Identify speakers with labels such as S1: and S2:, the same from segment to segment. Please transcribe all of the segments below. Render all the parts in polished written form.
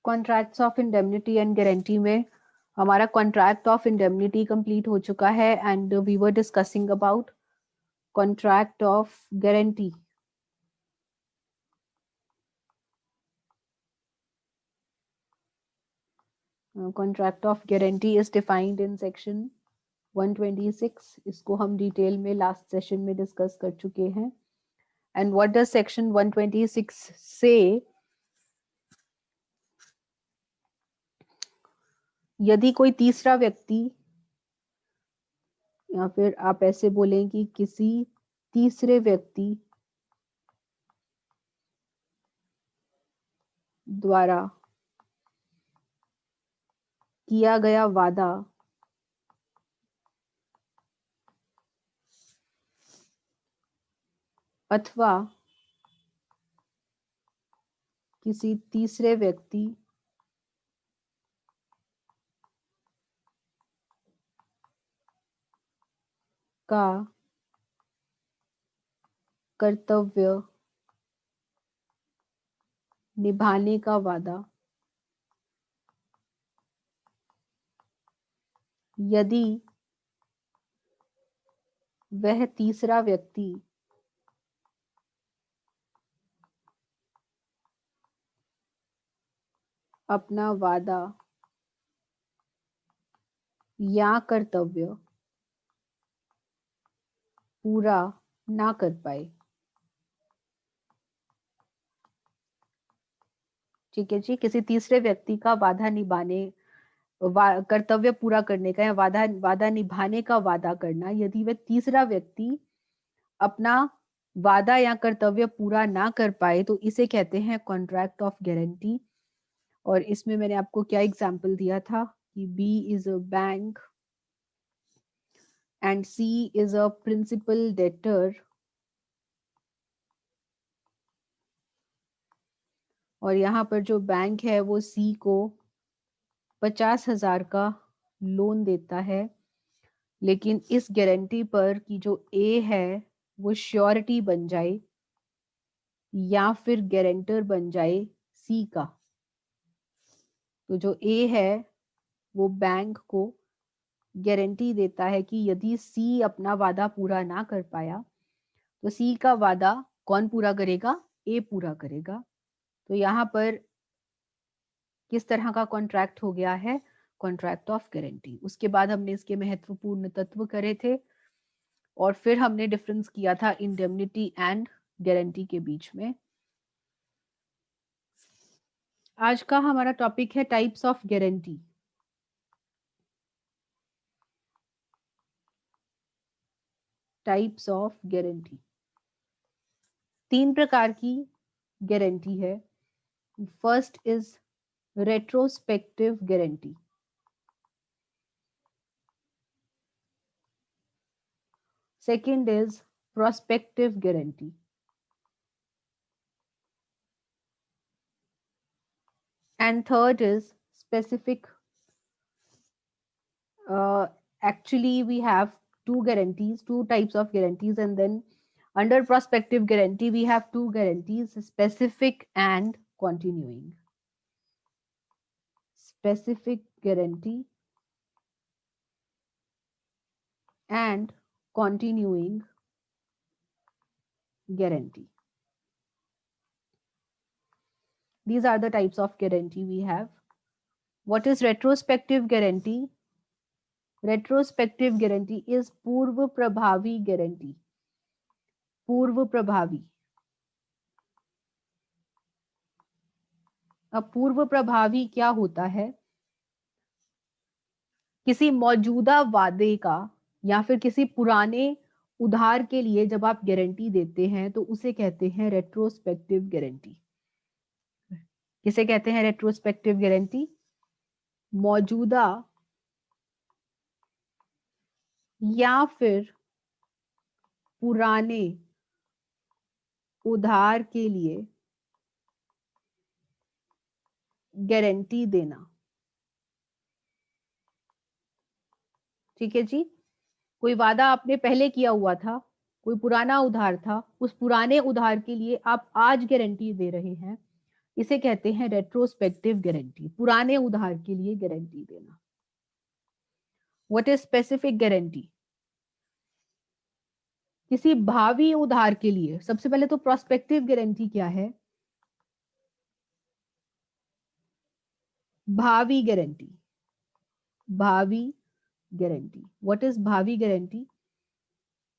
S1: Contracts of indemnity and guarantee में हमारा contract of indemnity complete हो चुका है and we were discussing about contract of guarantee. Contract of guarantee is defined in section 126. इसको हम detail में last session में डिस्कस कर चुके हैं. एंड व्हाट डज सेक्शन 126 से? यदि कोई तीसरा व्यक्ति, या फिर आप ऐसे बोलें कि किसी तीसरे व्यक्ति द्वारा किया गया वादा अथवा किसी तीसरे व्यक्ति का कर्तव्य निभाने का वादा यदि वह तीसरा व्यक्ति अपना वादा या कर्तव्य पूरा ना कर पाए. ठीक है जी. किसी तीसरे व्यक्ति का वादा निभाने कर्तव्य पूरा करने का या वादा निभाने का वादा करना, यदि वह तीसरा व्यक्ति अपना वादा या कर्तव्य पूरा ना कर पाए तो इसे कहते हैं कॉन्ट्रैक्ट ऑफ गारंटी. और इसमें मैंने आपको क्या एग्जांपल दिया था कि B is a bank and C is a principal debtor, और यहाँ पर जो बैंक है वो सी को 50,000 का लोन देता है, लेकिन इस गारंटी पर कि जो ए है वो श्योरिटी बन जाए या फिर गारंटर बन जाए सी का. तो जो ए है वो बैंक को गारंटी देता है कि यदि सी अपना वादा पूरा ना कर पाया तो सी का वादा कौन पूरा करेगा? ए पूरा करेगा. तो यहाँ पर किस तरह का कॉन्ट्रैक्ट हो गया है? Contract of guarantee. उसके बाद हमने इसके महत्वपूर्ण तत्व करे थे और फिर हमने डिफरेंस किया था इंडेमनिटी एंड गारंटी के बीच में. आज का हमारा टॉपिक है types of guarantee. Types of guarantee. 3 प्रकार की गारंटी है. First is retrospective guarantee. Second is prospective guarantee. And third is specific. Actually, we have two guarantees, two types of guarantees, and then under prospective guarantee, we have two guarantees: specific and continuing. Specific guarantee and continuing guarantee. These are the types of guarantee we have. What is retrospective guarantee? Retrospective guarantee is पूर्व प्रभावी guarantee. पूर्व प्रभावी. अब पूर्व प्रभावी क्या होता है? किसी मौजूदा वादे का या फिर किसी पुराने उधार के लिए जब आप गारंटी देते हैं तो उसे कहते हैं रेट्रोस्पेक्टिव गारंटी. किसे कहते हैं रेट्रोस्पेक्टिव गारंटी? मौजूदा या फिर पुराने उधार के लिए गारंटी देना. ठीक है जी. कोई वादा आपने पहले किया हुआ था, कोई पुराना उधार था, उस पुराने उधार के लिए आप आज गारंटी दे रहे हैं, इसे कहते हैं रेट्रोस्पेक्टिव गारंटी, पुराने उधार के लिए गारंटी देना। What is specific guarantee? किसी भावी उधार के लिए, सबसे पहले तो प्रोस्पेक्टिव गारंटी क्या है? भावी गारंटी, भावी गारंटी। व्हाट इज भावी गारंटी?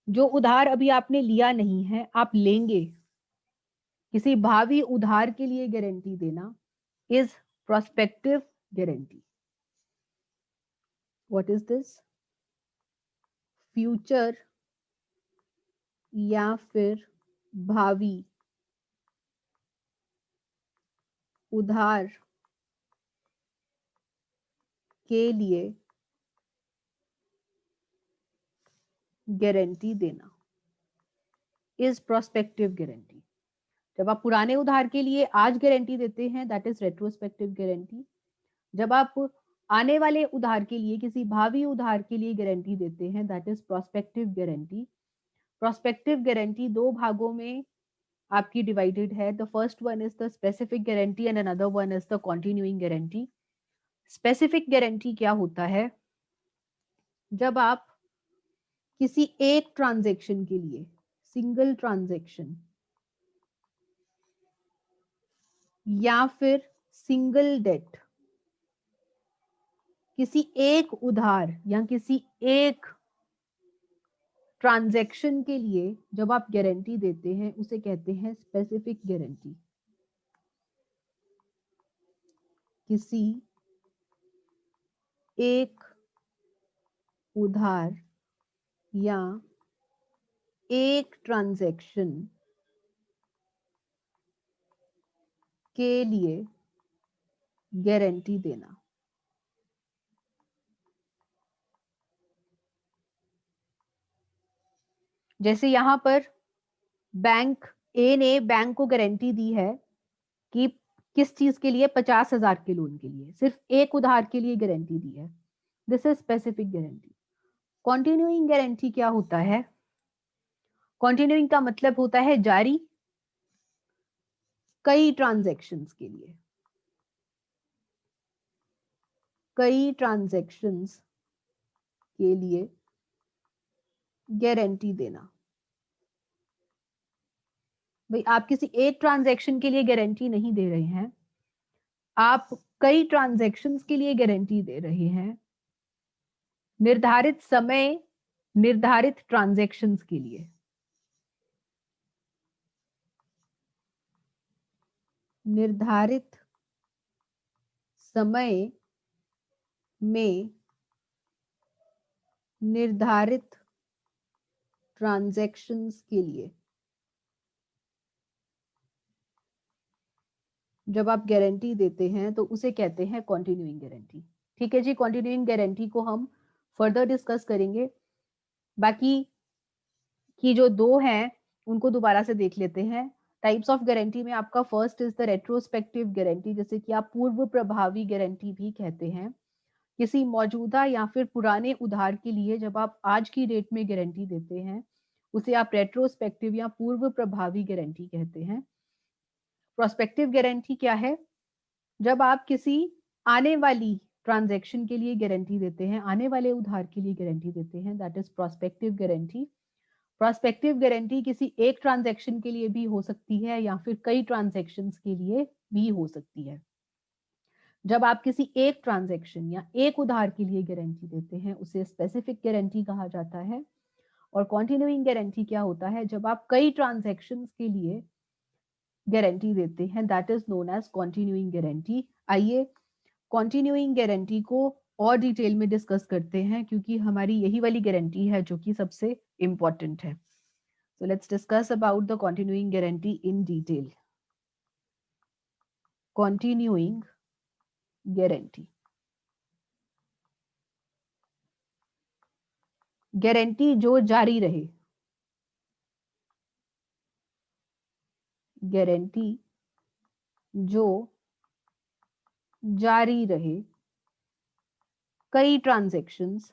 S1: जो उधार अभी आपने लिया नहीं है, आप लेंगे, किसी भावी उधार के लिए गारंटी देना is prospective guarantee. What is this? Future या फिर भावी उधार के लिए गारंटी देना इज प्रोस्पेक्टिव गारंटी। जब आप पुराने उधार के लिए आज गारंटी देते हैं, दैट इज रेट्रोस्पेक्टिव गारंटी। जब आप आने वाले उधार के लिए, किसी भावी उधार के लिए गारंटी देते हैं, that is prospective guarantee. Prospective guarantee दो भागों में आपकी डिवाइडेड है। The first one is the specific guarantee and another one is the continuing guarantee. Specific guarantee क्या होता है? जब आप किसी एक ट्रांजैक्शन के लिए, सिंगल ट्रांजैक्शन या फिर सिंगल डेट, किसी एक उधार या किसी एक ट्रांजैक्शन के लिए जब आप गारंटी देते हैं, उसे कहते हैं स्पेसिफिक गारंटी। किसी एक उधार या एक ट्रांजैक्शन के लिए गारंटी देना। जैसे यहां पर बैंक ए ने बैंक को गारंटी दी है कि किस चीज के लिए? 50,000 के लोन के लिए, सिर्फ एक उधार के लिए गारंटी दी है। This is specific guarantee. Continuing guarantee क्या होता है? कंटिन्यूइंग का मतलब होता है जारी, कई ट्रांजैक्शंस के लिए, कई ट्रांजैक्शंस के लिए गारंटी देना। भाई आप किसी एक ट्रांजैक्शन के लिए गारंटी नहीं दे रहे हैं, आप कई ट्रांजैक्शंस के लिए गारंटी दे रहे हैं, निर्धारित समय, निर्धारित ट्रांजैक्शंस के लिए। निर्धारित समय में निर्धारित ट्रांजैक्शंस के लिए जब आप गारंटी देते हैं तो उसे कहते हैं कंटिन्यूइंग गारंटी। ठीक है जी, कंटिन्यूइंग गारंटी को हम फर्दर डिस्कस करेंगे। बाकी की जो दो हैं उनको दोबारा से देख लेते हैं। टाइप्स ऑफ गारंटी में आपका first is the retrospective guarantee, जैसे कि आप पूर्व प्रभावी गारंटी भी कहते हैं। किसी मौजूदा या फिर पुराने उधार के लिए जब आप आज की डेट में गारंटी देते हैं, उसे आप रेट्रोस्पेक्टिव या पूर्व प्रभावी गारंटी कहते हैं। प्रोस्पेक्टिव गारंटी क्या है? जब आप किसी आने वाली ट्रांजैक्शन के लिए गारंटी देते हैं, आने वाले उधार के लिए गारंटी देते हैं, that is prospective guarantee. Prospective guarantee किसी एक ट्रांजैक्शन के लिए भी हो सकती है या फिर कई ट्रांजैक्शंस के लिए भी हो सकती है। जब आप किसी एक ट्रांजैक्शन या एक उधार के लिए गारंटी देते हैं, उसे स्पेसिफिक गारंटी कहा जाता है। और कंटिन्यूइंग गारंटी क्या होता है? जब आप कई ट्रांजैक्शंस के लिए गारंटी देते हैं, that is known as continuing guarantee. आइए कंटिन्यूइंग गारंटी को और डिटेल में डिस्कस करते हैं, क्योंकि हमारी यही वाली गारंटी है जो कि सबसे इंपॉर्टेंट है। So let's discuss about the continuing guarantee in detail. Continuing guarantee. Guarantee जो जारी रहे, गारंटी जो जारी रहे, कई ट्रांजैक्शंस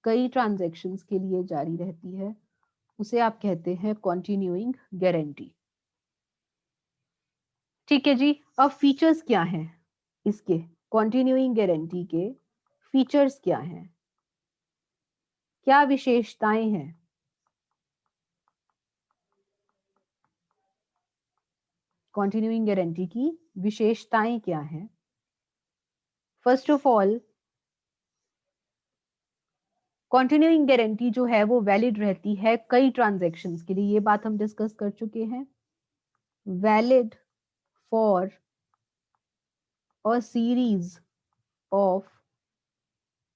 S1: कई ट्रांजैक्शंस के लिए जारी रहती है, उसे आप कहते हैं कॉन्टिन्यूइंग गारंटी। ठीक है जी। अब फीचर्स क्या हैं इसके, कॉन्टिन्यूइंग गारंटी के फीचर्स क्या हैं, क्या विशेषताएं हैं? कॉन्टिन्यूइंग गारंटी की विशेषताएं क्या हैं? First of all, continuing guarantee जो है वो वैलिड रहती है कई ट्रांजैक्शंस के लिए, ये बात हम डिस्कस कर चुके हैं। Valid for a series of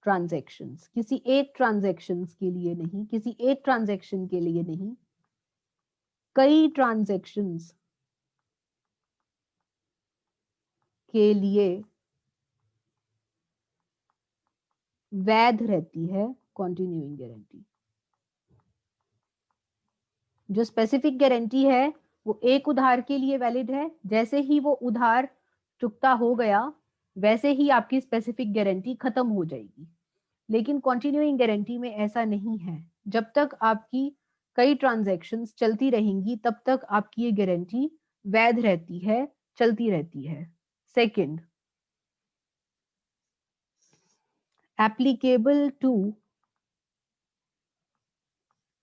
S1: transactions, किसी एक ट्रांजैक्शंस के लिए नहीं, किसी एक ट्रांजैक्शन के लिए नहीं, कई ट्रांजैक्शंस के लिए वैध रहती है कॉन्टिन्यूइंग गारंटी। जो स्पेसिफिक गारंटी है वो एक उधार के लिए वैलिड है, जैसे ही वो उधार चुकता हो गया वैसे ही आपकी स्पेसिफिक गारंटी खत्म हो जाएगी। लेकिन कॉन्टिन्यूइंग गारंटी में ऐसा नहीं है, जब तक आपकी कई ट्रांजैक्शंस चलती रहेंगी तब तक आपकी ये गारंटी वैध रहती है, चलती रहती है। Second,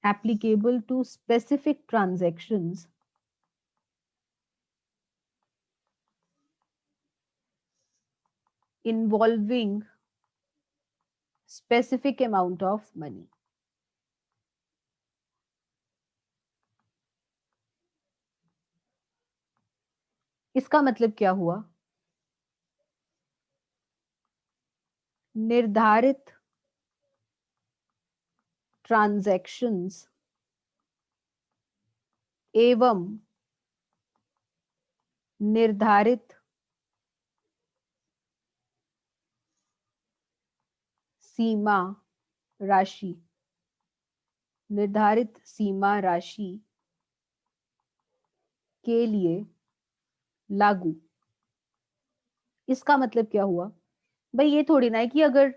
S1: applicable to specific transactions involving specific amount of money। इसका मतलब क्या हुआ? निर्धारित ट्रांजैक्शंस एवं निर्धारित सीमा राशि, निर्धारित सीमा राशि के लिए लागू। इसका मतलब क्या हुआ? भाई ये थोड़ी ना है कि अगर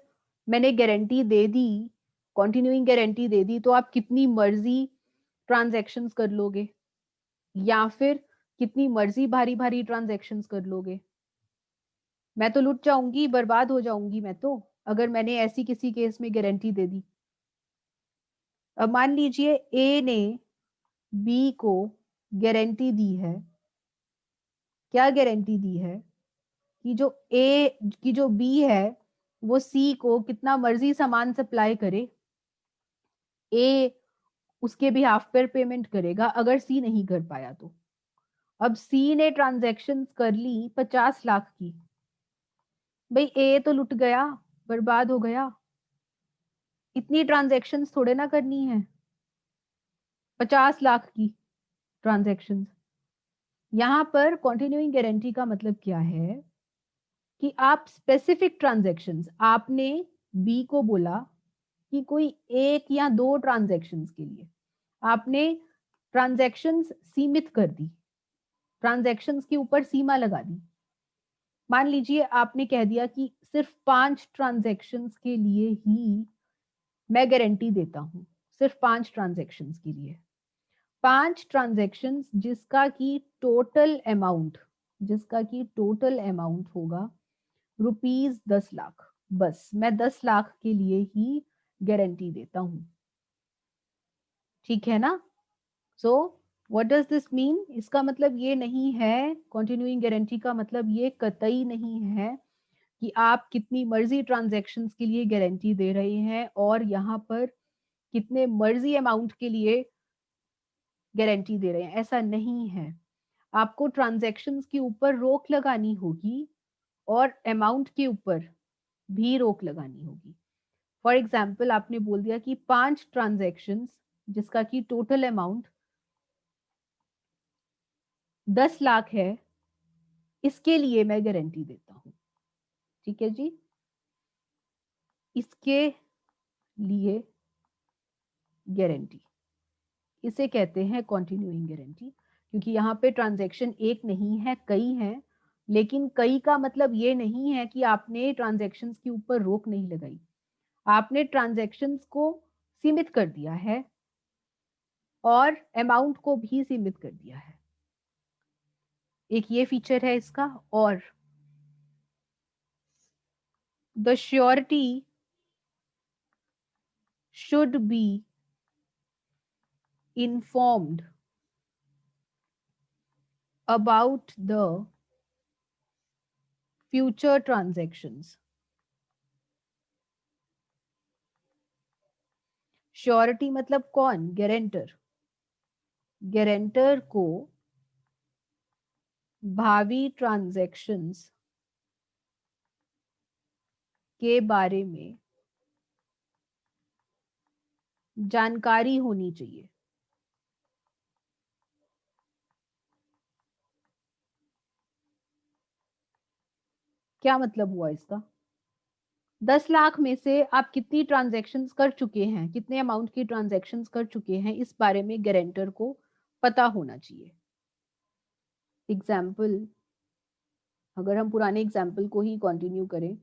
S1: मैंने गारंटी दे दी, कॉन्टिन्यूइंग गारंटी दे दी, तो आप कितनी मर्जी ट्रांजैक्शंस कर लोगे या फिर कितनी मर्जी भारी भारी ट्रांजैक्शंस कर लोगे। मैं तो लुट जाऊंगी, बर्बाद हो जाऊंगी मैं तो, अगर मैंने ऐसी किसी केस में गारंटी दे दी। अब मान लीजिए ए ने बी को गारंटी दी है, क्या गारंटी दी है कि जो बी है वो सी को कितना मर्जी सामान सप्लाई करे, ए उसके भी हाफ पर पेमेंट करेगा अगर सी नहीं कर पाया तो। अब सी ने ट्रांजैक्शन कर ली 50 लाख की, भाई ए तो लुट गया, बर्बाद हो गया। इतनी ट्रांजैक्शंस थोड़े ना करनी है, 50 लाख की ट्रांजैक्शंस। यहां पर कॉन्टिन्यूइंग गारंटी का मतलब क्या है कि आप स्पेसिफिक ट्रांजैक्शंस, आपने बी को बोला कि कोई एक या दो ट्रांजैक्शंस के लिए आपने ट्रांजैक्शंस सीमित कर दी, ट्रांजैक्शंस के ऊपर सीमा लगा दी। मान लीजिए आपने कह दिया कि सिर्फ 5 ट्रांजैक्शंस के लिए ही मैं गारंटी देता हूं, सिर्फ 5 ट्रांजैक्शंस के लिए। 5 ट्रांजैक्शंस जिसका की टोटल अमाउंट होगा ₹10 लाख। बस मैं 10 लाख के लिए ही गारंटी देता हूं। ठीक है ना? So what does this mean? इसका मतलब ये नहीं है, कॉन्टिन्यूइंग गारंटी का मतलब ये कतई नहीं है कि आप कितनी मर्जी ट्रांजैक्शंस के लिए गारंटी दे रहे हैं और यहाँ पर कितने मर्जी अमाउंट के लिए गारंटी दे रहे हैं, ऐसा नहीं है। आपको ट्रांजैक्शंस के ऊपर रोक लगानी होगी और अमाउंट के ऊपर भी रोक लगानी होगी। फॉर एग्जाम्पल आपने बोल दिया कि 5 ट्रांजैक्शंस जिसका की टोटल अमाउंट 10 लाख है, इसके लिए मैं गारंटी देता हूं। ठीक है जी, इसके लिए गारंटी, इसे कहते हैं कॉन्टिन्यूइंग गारंटी। क्योंकि यहाँ पे ट्रांजैक्शन एक नहीं है, कई हैं। लेकिन कई का मतलब ये नहीं है कि आपने ट्रांजैक्शंस के ऊपर रोक नहीं लगाई। आपने ट्रांजैक्शंस को सीमित कर दिया है और अमाउंट को भी सीमित कर दिया है। एक ये फीचर है इसका। और the surety should be informed about the future transactions। Surety मतलब कौन? गारंटर। गारंटर को भावी ट्रांजैक्शंस के बारे में जानकारी होनी चाहिए। क्या मतलब हुआ इसका? 10 लाख में से आप कितनी ट्रांजैक्शंस कर चुके हैं, कितने अमाउंट की ट्रांजैक्शंस कर चुके हैं, इस बारे में गारंटर को पता होना चाहिए। एग्जाम्पल, अगर हम पुराने एग्जाम्पल को ही कंटिन्यू करें,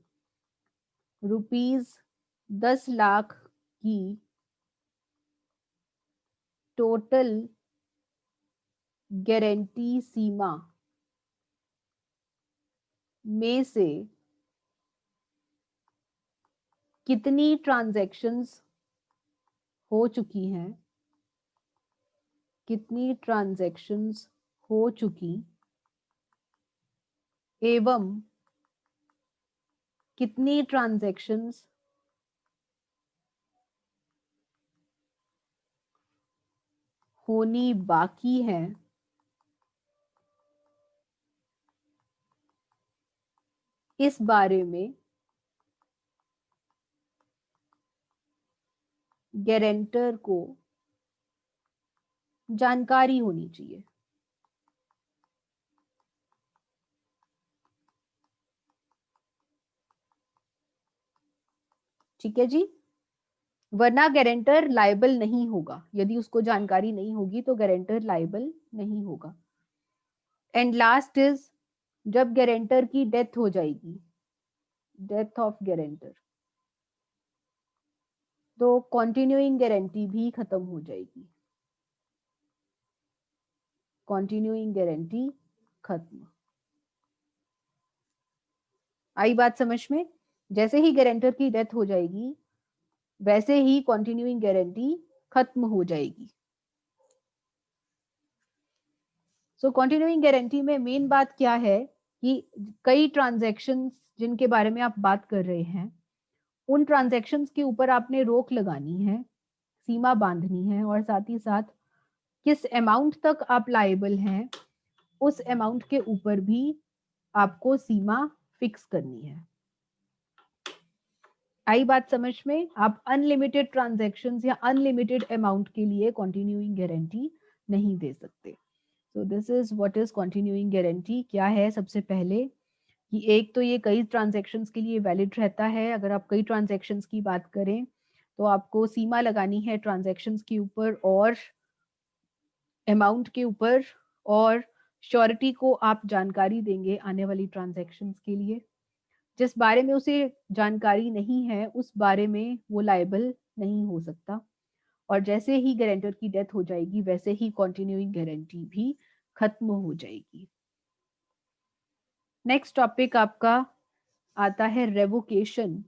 S1: ₹10 लाख की टोटल गारंटी सीमा में से कितनी ट्रांजैक्शंस हो चुकी हैं, कितनी ट्रांजैक्शंस हो चुकी एवं कितनी ट्रांजैक्शंस होनी बाकी है, इस बारे में गारंटर को जानकारी होनी चाहिए। ठीक है जी। वरना गारंटर लायबल नहीं होगा। यदि उसको जानकारी नहीं होगी तो गारंटर लायबल नहीं होगा। एंड लास्ट इज, जब गारंटर की डेथ हो जाएगी, डेथ ऑफ गारंटर, तो कॉन्टिन्यूइंग गारंटी भी खत्म हो जाएगी। कॉन्टिन्यूइंग गारंटी खत्म। आई बात समझ में? जैसे ही गारंटर की डेथ हो जाएगी वैसे ही कॉन्टिन्यूइंग गारंटी खत्म हो जाएगी। सो कॉन्टिन्यूइंग गारंटी में मेन बात क्या है कि कई ट्रांजैक्शंस जिनके बारे में आप बात कर रहे हैं, उन ट्रांजैक्शंस के ऊपर आपने रोक लगानी है, सीमा बांधनी है, और साथ ही साथ किस अमाउंट तक आप लायबल हैं उस अमाउंट के ऊपर भी आपको सीमा फिक्स करनी है। आई बात समझ में? आप अनलिमिटेड ट्रांजैक्शंस या अनलिमिटेड अमाउंट के लिए कॉन्टिन्यूइंग गारंटी नहीं दे सकते। So this is what is continuing guarantee. क्या है? सबसे पहले कि एक तो ये कई ट्रांजैक्शंस के लिए वैलिड रहता है। अगर आप कई ट्रांजैक्शंस की बात करें तो आपको सीमा लगानी है ट्रांजैक्शंस के ऊपर और अमाउंट के ऊपर, और श्योरिटी को आप जानकारी देंगे आने वाली ट्रांजैक्शंस के लिए। जिस बारे में उसे जानकारी नहीं है उस बारे में वो लायबल नहीं हो सकता। और जैसे ही गारंटर की डेथ हो जाएगी वैसे ही कॉन्टिन्यूइंग गारंटी भी खत्म हो जाएगी। नेक्स्ट टॉपिक आपका आता है रेवोकेशन।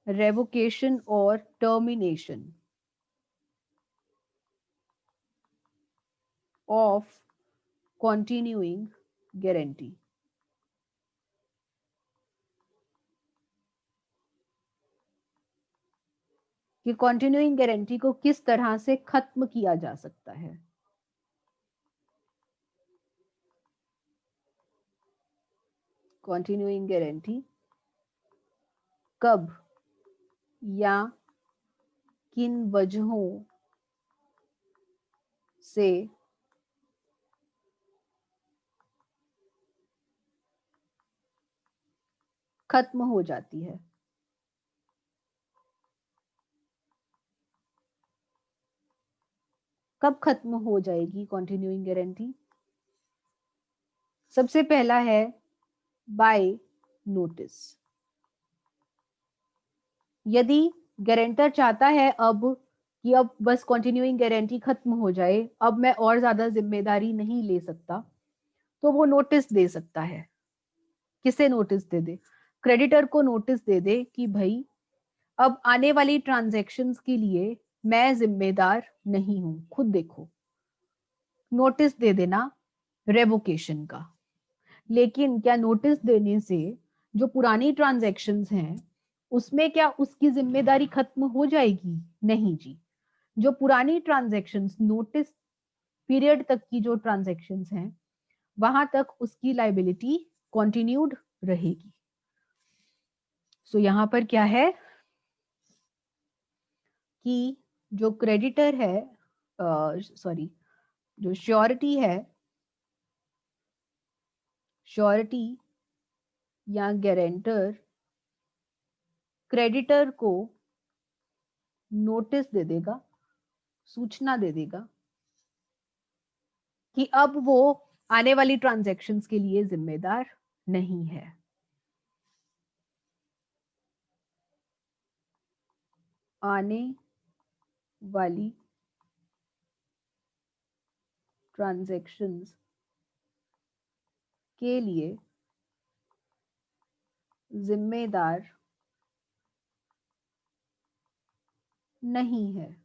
S1: रेवोकेशन और टर्मिनेशन ऑफ कॉन्टिन्यूइंग गारंटी। कि कॉन्टिन्यूइंग गारंटी को किस तरह से खत्म किया जा सकता है। कॉन्टिन्यूइंग गारंटी कब या किन वजहों से खत्म हो जाती है। कब खत्म हो जाएगी कॉन्टिन्यूइंग गारंटी? सबसे पहला है बाय नोटिस। यदि गारंटर चाहता है अब कि अब बस कंटिन्यूइंग गारंटी खत्म हो जाए, अब मैं और ज्यादा जिम्मेदारी नहीं ले सकता, तो वो नोटिस दे सकता है। किसे नोटिस दे दे? क्रेडिटर को नोटिस दे दे कि भाई अब आने वाली ट्रांजैक्शंस के लिए मैं जिम्मेदार नहीं हूं, खुद देखो। नोटिस दे देना रेवोकेशन का। लेकिन क्या नोटिस देने से जो पुरानी ट्रांजैक्शंस हैं उसमें क्या उसकी जिम्मेदारी खत्म हो जाएगी? नहीं जी। जो पुरानी ट्रांजैक्शंस, नोटिस पीरियड तक की जो ट्रांजैक्शंस हैं, वहां तक उसकी लाइबिलिटी कंटिन्यूड रहेगी। सो यहां पर क्या है कि जो क्रेडिटर है, सॉरी, जो श्योरिटी है, श्योरिटी या गारंटर क्रेडिटर को नोटिस दे देगा, सूचना दे देगा कि अब वो आने वाली ट्रांजैक्शंस के लिए जिम्मेदार नहीं है। आने वाली ट्रांजैक्शंस के लिए जिम्मेदार नहीं है।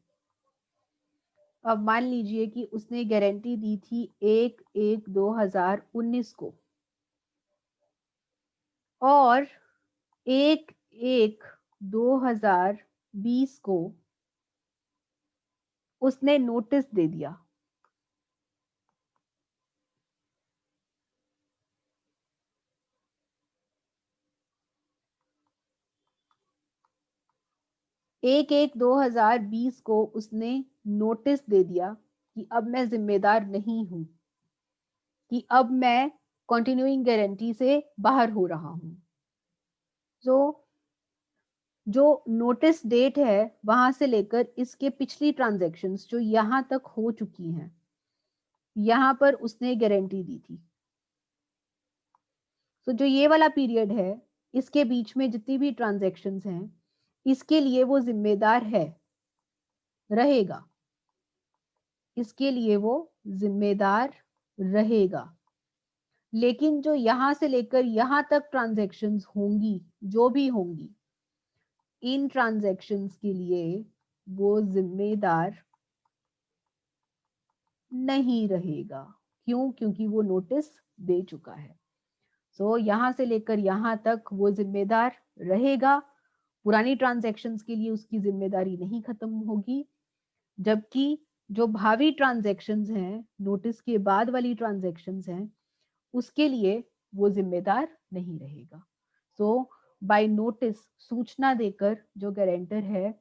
S1: अब मान लीजिए कि उसने गारंटी दी थी 1/1/2019 को, और 1/1/2020 को उसने नोटिस दे दिया। एक 1/1/2020 को उसने नोटिस दे दिया कि अब मैं जिम्मेदार नहीं हूं, कि अब मैं कंटिन्यूइंग गारंटी से बाहर हो रहा हूं। तो जो नोटिस डेट है वहां से लेकर इसके पिछली ट्रांजैक्शंस जो यहां तक हो चुकी हैं, यहां पर उसने गारंटी दी थी। तो जो ये वाला पीरियड है, इसके बीच में जितनी भी ट्रांजैक्शंस हैं, इसके लिए वो जिम्मेदार है, रहेगा। इसके लिए वो जिम्मेदार रहेगा। लेकिन जो यहां से लेकर यहां तक ट्रांजैक्शंस होंगी, जो भी होंगी, इन ट्रांजैक्शंस के लिए वो जिम्मेदार नहीं रहेगा। क्यों? क्योंकि वो नोटिस दे चुका है। सो यहां से लेकर यहां तक वो जिम्मेदार रहेगा। पुरानी ट्रांजैक्शंस के लिए उसकी जिम्मेदारी नहीं खत्म होगी, जबकि जो भावी ट्रांजैक्शंस हैं, नोटिस के बाद वाली ट्रांजैक्शंस हैं, उसके लिए वो जिम्मेदार नहीं रहेगा। सो बाय नोटिस, सूचना देकर जो गारंटर है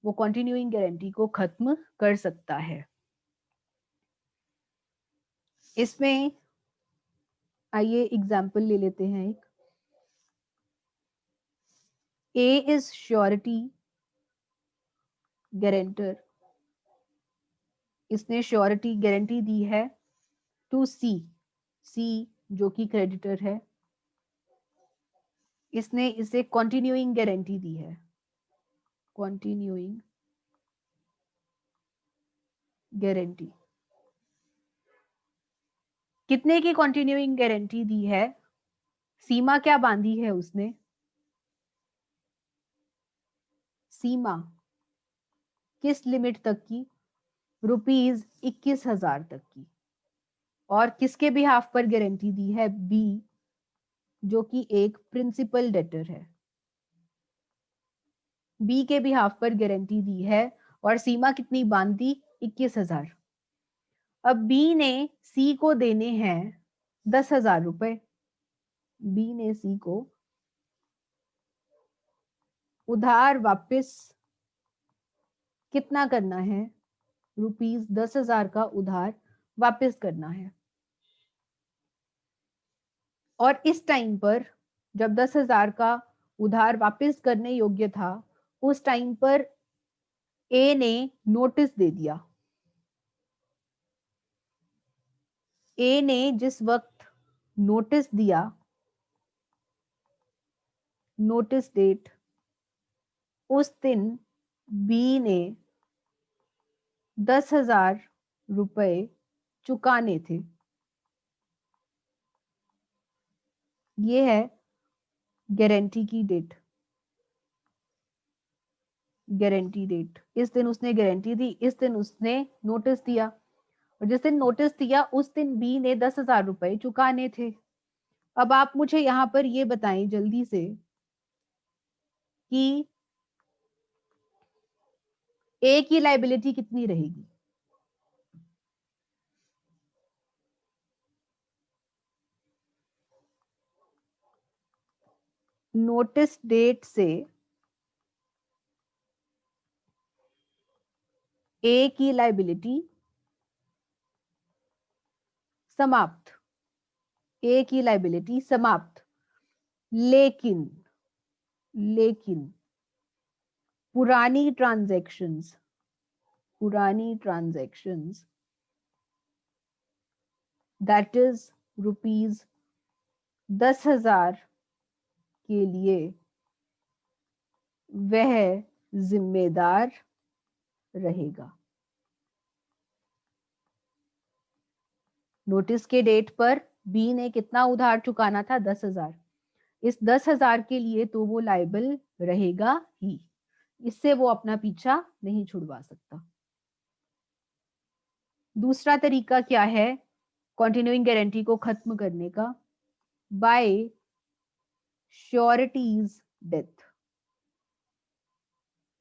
S1: वो कंटिन्यूइंग गारंटी को खत्म कर सकता है। इसमें आइए एग्जाम्पल ले लेते हैं एक। ए इज श्योरिटी गारंटर। इसने श्योरिटी गारंटी दी है टू सी, सी जो कि क्रेडिटर है, इसने इसे कंटिन्यूइंग गारंटी दी है। कंटिन्यूइंग गारंटी कितने की कंटिन्यूइंग गारंटी दी है? सीमा क्या बांधी है उसने? सीमा किस लिमिट तक की? ₹21,000 तक की। और किसके बिहाफ पर गारंटी दी है? बी, जो कि एक प्रिंसिपल डेटर है। बी के बिहाफ पर गारंटी दी है और सीमा कितनी बांध दी? 21,000। अब बी ने सी को देने हैं 10,000 रुपए। बी ने सी को उधार वापस कितना करना है? ₹10,000 का उधार वापस करना है। और इस टाइम पर जब 10,000 का उधार वापस करने योग्य था, उस टाइम पर ए ने नोटिस दे दिया। ए ने जिस वक्त नोटिस दिया, नोटिस डेट, उस दिन बी ने 10,000 रुपए चुकाने थे। ये है गारंटी की डेट। गारंटी डेट, इस दिन उसने गारंटी दी, इस दिन उसने नोटिस दिया, और जिस दिन नोटिस दिया उस दिन बी ने 10,000 रुपए चुकाने थे। अब आप मुझे यहाँ पर ये बताएं जल्दी से कि ए की लायबिलिटी कितनी रहेगी। नोटिस डेट से ए की लायबिलिटी समाप्त, ए की लायबिलिटी समाप्त। लेकिन लेकिन पुरानी ट्रांजैक्शंस दैट इज रुपीज 10,000 के लिए वह जिम्मेदार रहेगा। नोटिस के डेट पर बी ने कितना उधार चुकाना था? 10,000। इस 10,000 के लिए तो वो लायबल रहेगा ही, इससे वो अपना पीछा नहीं छुड़वा सकता। दूसरा तरीका क्या है कंटिन्यूइंग गारंटी को खत्म करने का? By sureties death.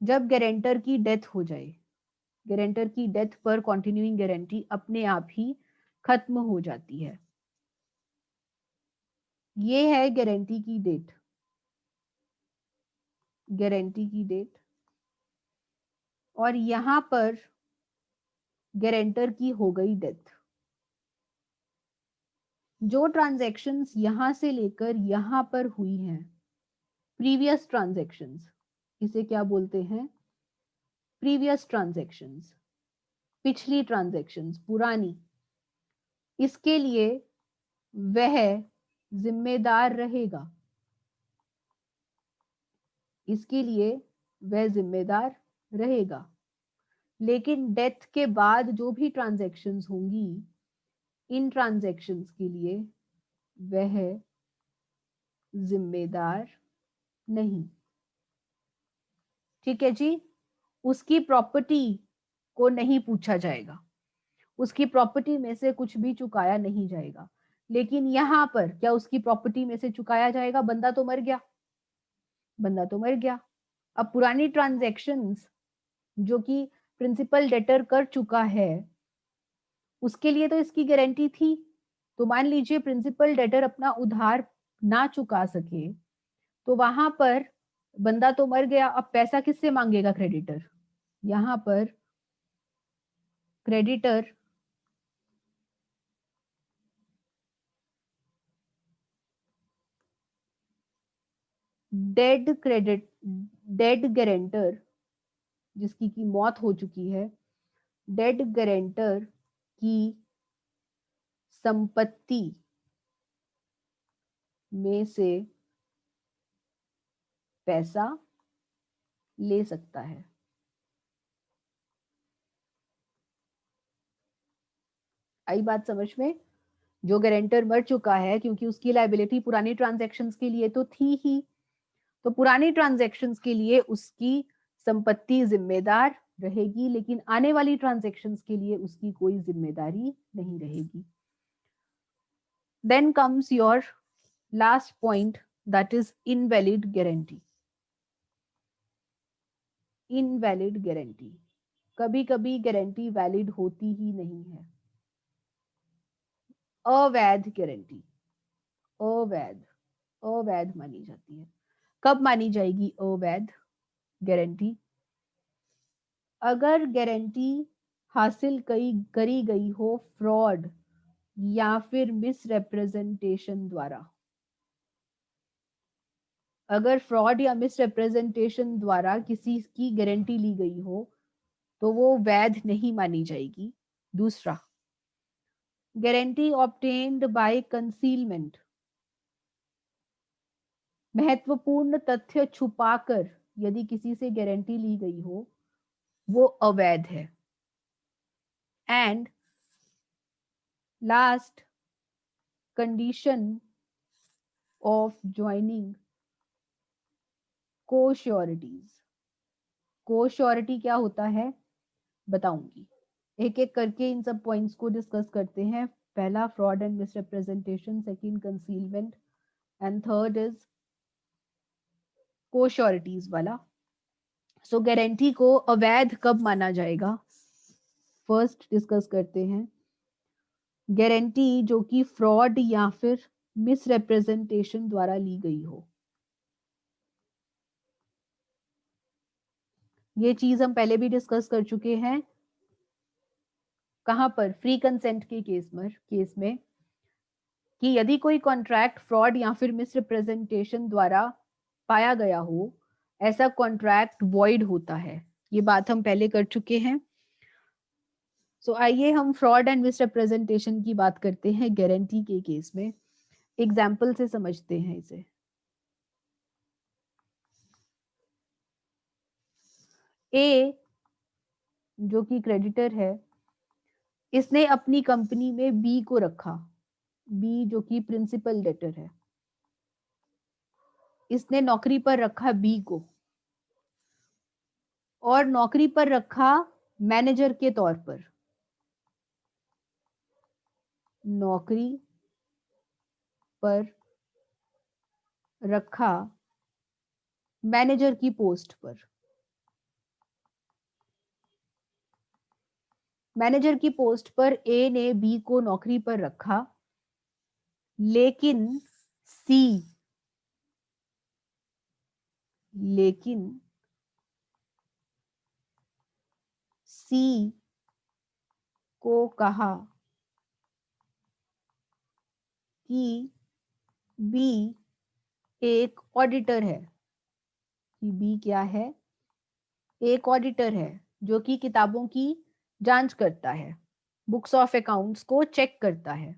S1: जब गारंटर की डेथ हो जाए, गारंटर की डेथ पर कंटिन्यूइंग गारंटी अपने आप ही खत्म हो जाती है। ये है गारंटी की डेट, गारंटी की डेट। और यहां पर गारंटर की हो गई डेथ। जो ट्रांजैक्शंस यहां से लेकर यहां पर हुई हैं, प्रीवियस ट्रांजैक्शंस, इसे क्या बोलते हैं? प्रीवियस ट्रांजैक्शंस, पिछली ट्रांजैक्शंस, पुरानी। इसके लिए वह जिम्मेदार रहेगा, इसके लिए वह जिम्मेदार रहेगा। लेकिन डेथ के बाद जो भी ट्रांजैक्शंस होंगी, इन ट्रांजैक्शंस के लिए वह जिम्मेदार नहीं। ठीक है जी। उसकी प्रॉपर्टी को नहीं पूछा जाएगा, उसकी प्रॉपर्टी में से कुछ भी चुकाया नहीं जाएगा। लेकिन यहां पर क्या उसकी प्रॉपर्टी में से चुकाया जाएगा? बंदा तो मर गया, बंदा तो मर गया। अब पुरानी ट्रांजैक्शंस जो कि प्रिंसिपल डेटर कर चुका है, उसके लिए तो इसकी गारंटी थी। तो मान लीजिए प्रिंसिपल डेटर अपना उधार ना चुका सके, तो वहां पर बंदा तो मर गया, अब पैसा किससे मांगेगा? क्रेडिटर। यहां पर क्रेडिटर डेड गारंटर, जिसकी की मौत हो चुकी है, डेड गारंटर की संपत्ति में से पैसा ले सकता है। आई बात समझ में? जो गारंटर मर चुका है, क्योंकि उसकी लायबिलिटी पुरानी ट्रांजैक्शंस के लिए तो थी ही, तो पुरानी ट्रांजैक्शंस के लिए उसकी संपत्ति जिम्मेदार रहेगी, लेकिन आने वाली ट्रांजैक्शंस के लिए उसकी कोई जिम्मेदारी नहीं रहेगी। Then comes your last point, that is invalid guarantee. Invalid guarantee, कभी कभी गारंटी वैलिड होती ही नहीं है। अवैध गारंटी, अवैध, अवैध मानी जाती है। कब मानी जाएगी अवैध गारंटी? अगर गारंटी हासिल करी गई हो फ्रॉड या फिर मिसरिप्रेजेंटेशन द्वारा। अगर फ्रॉड या मिसरिप्रेजेंटेशन द्वारा किसी की गारंटी ली गई हो, तो वो वैध नहीं मानी जाएगी। दूसरा, गारंटी ऑब्टेन्ड बाय कंसीलमेंट, महत्वपूर्ण तथ्य छुपाकर यदि किसी से गारंटी ली गई हो वो अवैध है। And last condition of joining co-sureties. Co-surety क्या होता है बताऊंगी, एक एक करके इन सब पॉइंट्स को डिस्कस करते हैं। पहला fraud and misrepresentation, second concealment, and third is co-sureties वाला। सो गारंटी को अवैध कब माना जाएगा, फर्स्ट डिस्कस करते हैं। गारंटी जो कि फ्रॉड या फिर मिसरिप्रेजेंटेशन द्वारा ली गई हो। ये चीज हम पहले भी डिस्कस कर चुके हैं। कहां पर, फ्री कंसेंट के केस में कि यदि कोई कॉन्ट्रैक्ट फ्रॉड या फिर मिसरिप्रेजेंटेशन द्वारा पाया गया हो, ऐसा कॉन्ट्रैक्ट वॉइड होता है। ये बात हम पहले कर चुके हैं। सो आइए हम फ्रॉड एंड मिसरिप्रेजेंटेशन की बात करते हैं गारंटी के केस में। एग्जाम्पल से समझते हैं इसे। ए जो कि क्रेडिटर है, इसने अपनी कंपनी में बी को रखा। बी जो कि प्रिंसिपल डेटर है, इसने नौकरी पर रखा बी को, और नौकरी पर रखा मैनेजर के तौर पर। नौकरी पर रखा मैनेजर की पोस्ट पर। मैनेजर की पोस्ट पर ए ने बी को नौकरी पर रखा, लेकिन सी लेकिन सी को कहा कि बी एक ऑडिटर है। कि बी क्या है, एक ऑडिटर है जो कि किताबों की जांच करता है, बुक्स ऑफ अकाउंट्स को चेक करता है।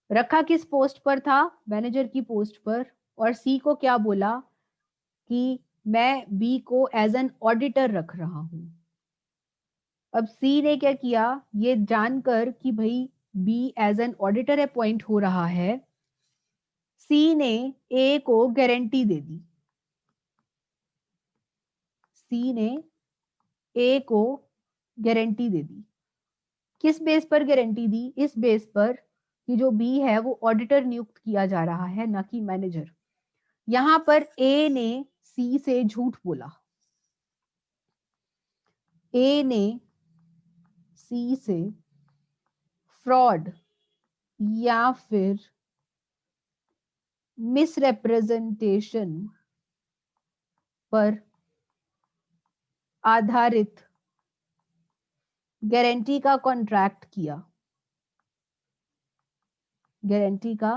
S1: रखा किस पोस्ट पर था, मैनेजर की पोस्ट पर। और सी को क्या बोला कि मैं बी को एज एन ऑडिटर रख रहा हूं। अब सी ने क्या किया, ये जानकर कि भाई B as an auditor appoint हो रहा है, सी ने ए को गारंटी दे दी। सी ने ए को गारंटी दे दी। किस बेस पर गारंटी दी, इस बेस पर कि जो बी है वो ऑडिटर नियुक्त किया जा रहा है, ना कि मैनेजर। यहां पर ए ने सी से झूठ बोला। ए ने सी से फ्रॉड या फिर मिसरिप्रेजेंटेशन पर आधारित गारंटी का कॉन्ट्रैक्ट किया। गारंटी का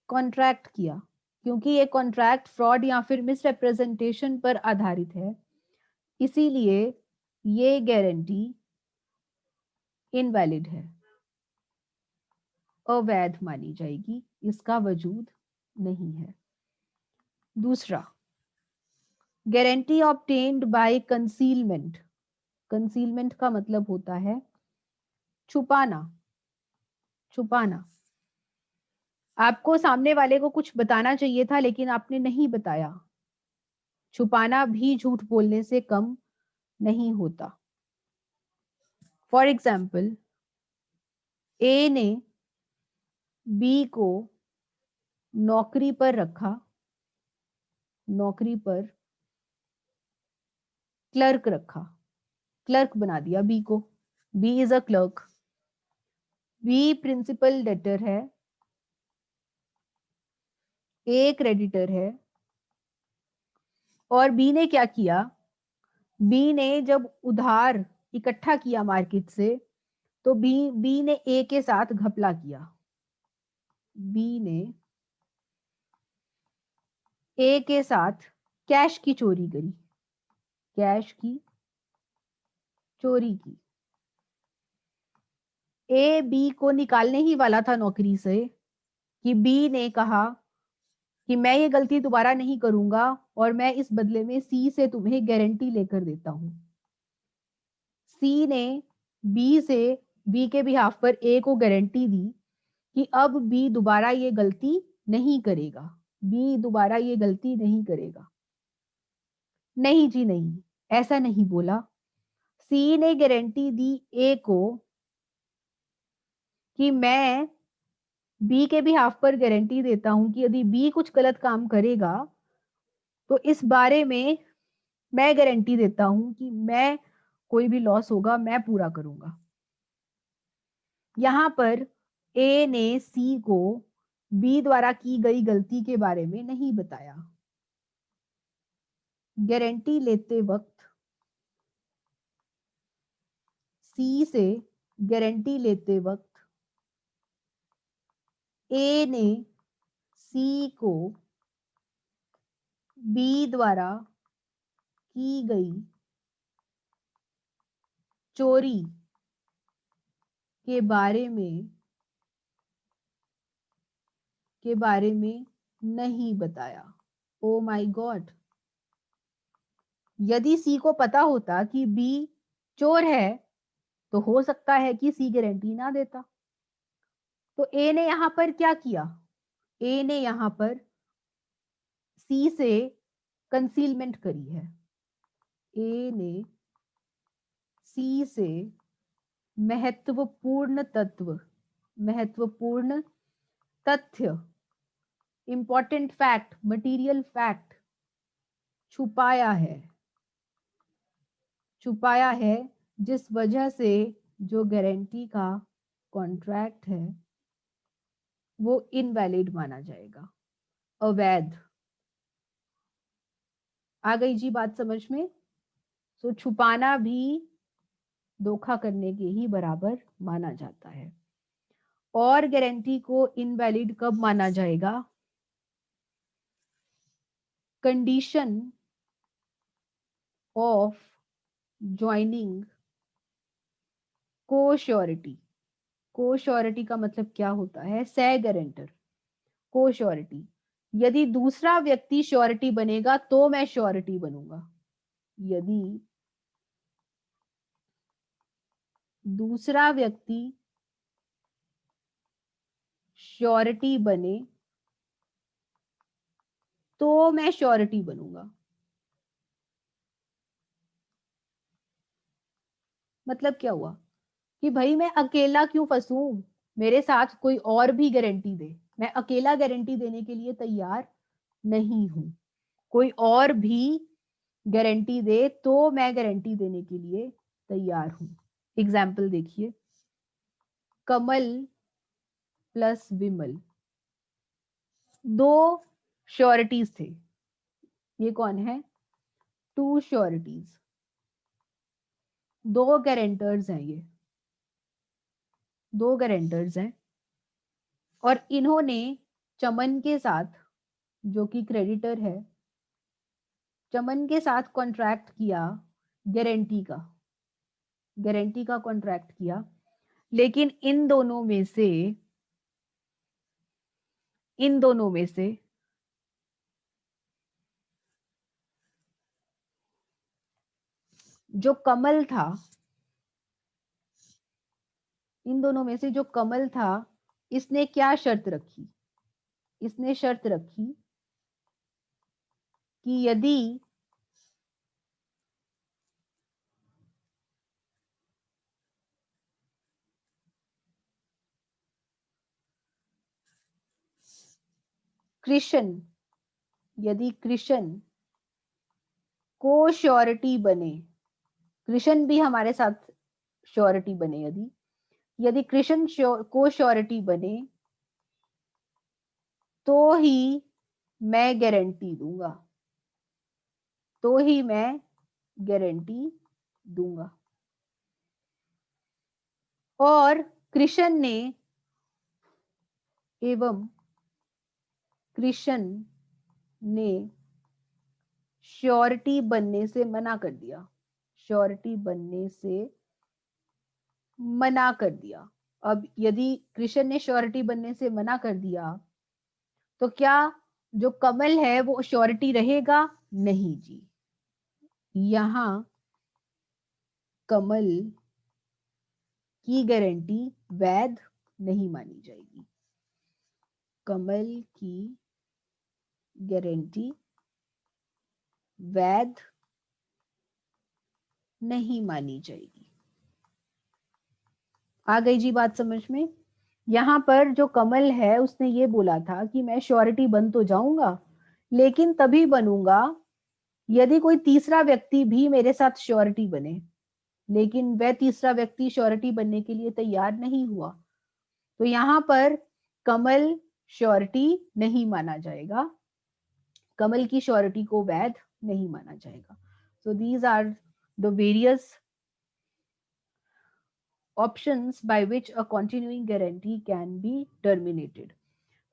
S1: कॉन्ट्रैक्ट किया। क्योंकि ये कॉन्ट्रैक्ट फ्रॉड या फिर मिसरिप्रेजेंटेशन पर आधारित है, इसीलिए ये गारंटी इनवैलिड है, अवैध मानी जाएगी, इसका वजूद नहीं है। दूसरा, guarantee obtained by concealment. Concealment का मतलब होता है छुपाना। छुपाना, आपको सामने वाले को कुछ बताना चाहिए था लेकिन आपने नहीं बताया। छुपाना भी झूठ बोलने से कम नहीं होता। फॉर एग्जाम्पल, ए ने बी को नौकरी पर रखा, नौकरी पर क्लर्क रखा, क्लर्क बना दिया बी को। B is a clerk. B principal debtor है, ए क्रेडिटर है। और बी ने क्या किया, बी ने जब उधार इकट्ठा किया मार्केट से, तो बी ने ए के साथ घपला किया। बी ने ए के साथ कैश की चोरी करी, कैश की चोरी की। ए बी को निकालने ही वाला था नौकरी से कि बी ने कहा कि मैं ये गलती दोबारा नहीं करूंगा और मैं इस बदले में सी से तुम्हें गारंटी लेकर देता हूं। सी ने बी से बी के बिहाफ पर ए को गारंटी दी कि अब बी दोबारा ये गलती नहीं करेगा, बी दोबारा ये गलती नहीं करेगा। नहीं जी नहीं, ऐसा नहीं बोला। सी ने गारंटी दी ए को कि मैं बी के बिहाफ पर गारंटी देता हूं कि यदि बी कुछ गलत काम करेगा तो इस बारे में मैं गारंटी देता हूं कि मैं कोई भी लॉस होगा मैं पूरा करूंगा। यहां पर ए ने सी को बी द्वारा की गई गलती के बारे में नहीं बताया। गारंटी लेते वक्त सी से गारंटी लेते वक्त ए ने सी को बी द्वारा की गई चोरी के बारे में नहीं बताया। ओ माय गॉड, यदि सी को पता होता कि बी चोर है तो हो सकता है कि सी गारंटी ना देता। तो ए ने यहां पर क्या किया? ए ने यहां पर सी से कंसीलमेंट करी है। ए ने सी से महत्वपूर्ण तथ्य, इंपॉर्टेंट फैक्ट, मटेरियल फैक्ट छुपाया है जिस वजह से जो गारंटी का कॉन्ट्रैक्ट है वो इनवैलिड माना जाएगा, अवैध। आ गई जी बात समझ में? तो छुपाना भी धोखा करने के ही बराबर माना जाता है। और गारंटी को इनवैलिड कब माना जाएगा? Condition of joining co-surety. Co-surety का मतलब क्या होता है? सह गारंटर। को-श्योरिटी, यदि दूसरा व्यक्ति श्योरिटी बनेगा तो मैं श्योरिटी बनूंगा। यदि दूसरा व्यक्ति श्योरिटी बने तो मैं श्योरिटी बनूंगा। मतलब क्या हुआ कि भाई मैं अकेला क्यों फंसूं, मेरे साथ कोई और भी गारंटी दे, मैं अकेला गारंटी देने के लिए तैयार नहीं हूं, कोई और भी गारंटी दे तो मैं गारंटी देने के लिए तैयार हूं। एग्जाम्पल देखिए, कमल प्लस विमल, दो श्योरिटीज थे। ये कौन है? टू श्योरिटीज, दो गारंटर्स हैं, ये दो गारंटर्स हैं और इन्होंने चमन के साथ, जो कि क्रेडिटर है, चमन के साथ कॉन्ट्रैक्ट किया, गारंटी का कॉन्ट्रैक्ट किया। लेकिन इन दोनों में से जो कमल था, इन दोनों में से जो कमल था, इसने क्या शर्त रखी? इसने शर्त रखी कि यदि कृष्ण को श्योरिटी बने, कृष्ण भी हमारे साथ श्योरिटी बने, यदि कृष्ण को श्योरिटी बने तो ही मैं गारंटी दूंगा, तो ही मैं गारंटी दूंगा। और कृष्ण ने श्योरिटी बनने से मना कर दिया, श्योरिटी बनने से मना कर दिया। अब यदि कृष्ण ने श्योरिटी बनने से मना कर दिया तो क्या जो कमल है वो श्योरिटी रहेगा? नहीं जी, यहां कमल की गारंटी वैध नहीं मानी जाएगी। कमल की गारंटी वैध नहीं मानी जाएगी। आ गई जी बात समझ में? यहाँ पर जो कमल है उसने ये बोला था कि मैं श्योरिटी बन तो जाऊंगा, लेकिन तभी बनूंगा यदि कोई तीसरा व्यक्ति भी मेरे साथ श्योरिटी बने। लेकिन वह तीसरा व्यक्ति श्योरिटी बनने के लिए तैयार नहीं हुआ, तो यहाँ पर कमल श्योरिटी नहीं माना जाएगा, कमल की श्योरिटी को वैध नहीं माना जाएगा। So these are the various options by which a continuing guarantee can be terminated.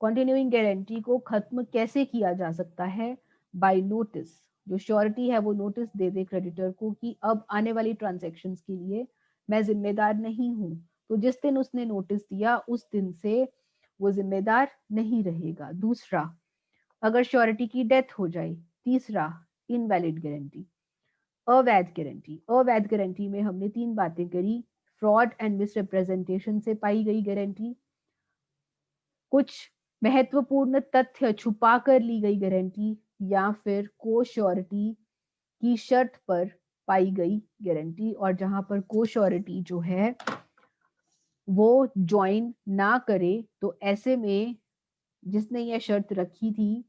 S1: continuing guarantee को खत्म कैसे किया जा सकता है? by notice। जो श्योरिटी है वो नोटिस दे दे क्रेडिटर को कि अब आने वाली ट्रांजैक्शंस के लिए मैं जिम्मेदार नहीं हूं, तो जिस दिन उसने नोटिस दिया उस दिन से वो जिम्मेदार नहीं रहेगा। दूसरा, अगर श्योरिटी की डेथ हो जाए। तीसरा, इनवैलिड गारंटी, अवैध गारंटी। अवैध गारंटी में हमने 3 बातें करी, फ्रॉड एंड मिसरिप्रेजेंटेशन से पाई गई गारंटी, कुछ महत्वपूर्ण तथ्य छुपा कर ली गई गारंटी, या फिर को श्योरिटी की शर्त पर पाई गई गारंटी। और जहां पर को श्योरिटी जो है वो ज्वाइन ना करे, तो ऐसे में जिसने यह शर्त रखी थी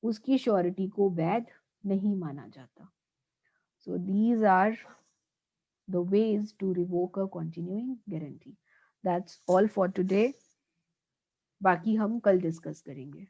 S1: उसकी श्योरिटी को वैध नहीं माना जाता। So these are the ways to revoke a continuing guarantee. That's all for today. बाकी हम कल डिस्कस करेंगे।